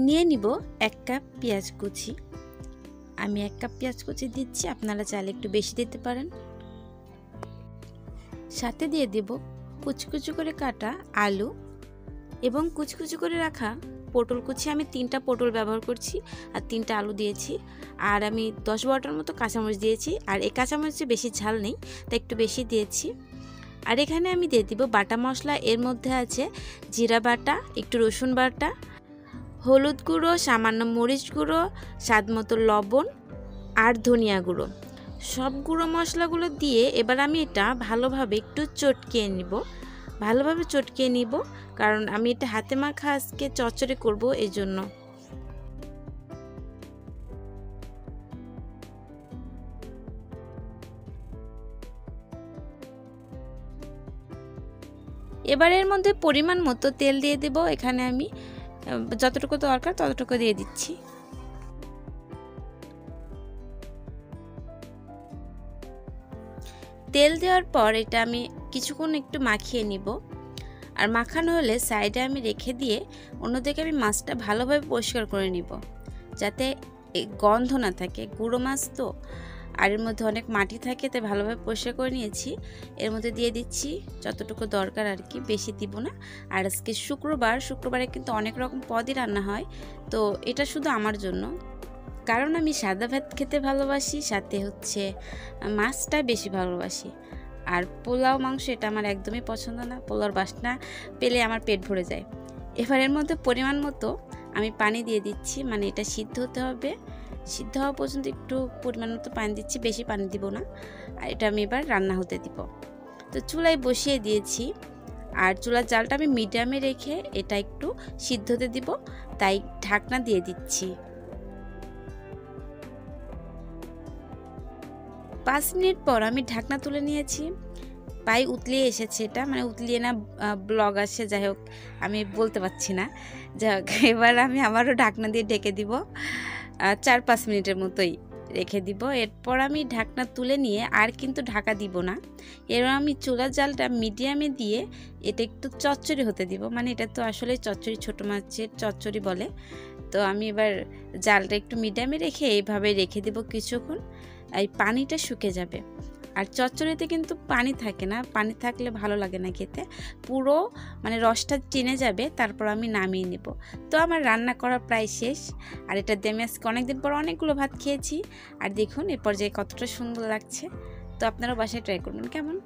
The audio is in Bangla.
নিয়ে নিব 1 কাপ পেঁয়াজ কুচি। আমি 1 কাপ পেঁয়াজ কুচি দিচ্ছি, আপনারা চাইলে একটু বেশি দিতে পারেন। সাথে দিয়ে দেব কুচকুচু করে কাটা আলু এবং কুচকুচু করে রাখা পটল কুচি। আমি 3টা পটল ব্যবহার করছি আর 3টা আলু দিয়েছি। আর আমি 10-12টার মতো কাঁচামরিচ দিয়েছি। আর এই কাঁচামরিচে বেশি ঝাল নেই, তাই একটু বেশি দিয়েছি। আর এখানে আমি দিয়ে দিব বাটা মশলা। এর মধ্যে আছে জিরা বাটা, একটু রসুন বাটা, হলুদ গুঁড়ো, সামান্য মরিচ গুঁড়ো, স্বাদ মতো লবণ আর ধনিয়া গুঁড়ো। সব গুঁড়ো মশলাগুলো দিয়ে এবার আমি এটা ভালোভাবে একটু চটকিয়ে নিব। কারণ আমি এটা হাতে মাখা আজকে চচ্চড়ি করব, এই জন্য। এবার এর মধ্যে পরিমাণ মতো তেল দিয়ে দেব। এখানে আমি যতটুকু দরকার ততটুকু দিয়ে দিচ্ছি। তেল দেওয়ার পর এটা আমি কিছুক্ষণ একটু মাখিয়ে নিব। আর মাখানো হলে সাইডে আমি রেখে দিয়ে অন্যদিকে আমি মাছটা ভালোভাবে পরিষ্কার করে নিব, যাতে গন্ধ না থাকে। গুঁড়ো মাছ তো, আর এর মধ্যে অনেক মাটি থাকে, তাই ভালোভাবে পরিষ্কার করে নিয়েছি। এর মধ্যে দিয়ে দিচ্ছি যতটুকু দরকার আর কি, বেশি দিব না। আর আজকে শুক্রবারে কিন্তু অনেক রকম পদই রান্না হয়, তো এটা শুধু আমার জন্য, কারণ আমি সাদা ভাত খেতে ভালোবাসি, সাথে হচ্ছে মাছটা বেশি ভালোবাসি। আর পোলাও মাংস এটা আমার একদমই পছন্দ না, পোলাওর বাসনা পেলে আমার পেট ভরে যায়। এবার এর মধ্যে পরিমাণ মতো আমি পানি দিয়ে দিচ্ছি, মানে এটা সিদ্ধ হতে হবে। সিদ্ধ হওয়া পর্যন্ত একটু পরিমাণ মতো পানি দিচ্ছি, বেশি পানি দিব না। আর এটা আমি এবার রান্না হতে দিব। তো চুলায় বসিয়ে দিয়েছি, আর চুলার জালটা আমি মিডিয়ামে রেখে এটা একটু সিদ্ধ হতে দিব, তাই ঢাকনা দিয়ে দিচ্ছি। 5 মিনিট পর আমি ঢাকনা তুলে নিয়েছি। পায়ে উতলিয়ে এসেছে, এটা মানে উতলিয়ে না ব্লগ আসে, যাই হোক আমি বলতে পারছি না। যাই হোক, এবার আমি আবারও ঢাকনা দিয়ে ঢেকে দিব, 4-5 মিনিটের মতোই রেখে দিব। এরপর আমি ঢাকনা তুলে নিয়ে আর কিন্তু ঢাকা দিব না। এবার আমি চুলার জালটা মিডিয়ামে দিয়ে এটা একটু চচ্চড়ি হতে দিব, মানে এটা তো আসলে চচ্চড়ি, ছোটো মাছের চচ্চড়ি বলে। তো আমি এবার জালটা একটু মিডিয়ামে রেখে এইভাবে রেখে দিব কিছুক্ষণ, এই পানিটা শুকে যাবে। আর চচ্চড়িতে কিন্তু পানি থাকে না, পানি থাকলে ভালো লাগে না খেতে, পুরো মানে রসটা টেনে যাবে, তারপর আমি নামিয়ে নেব। তো আমার রান্না করা প্রায় শেষ। আর এটা দিয়ে আমি আজকে অনেকদিন পর অনেকগুলো ভাত খেয়েছি। আর দেখুন এ পর্যায়ে কতটা সুন্দর লাগছে। তো আপনারা বাসায় ট্রাই করবেন কেমন।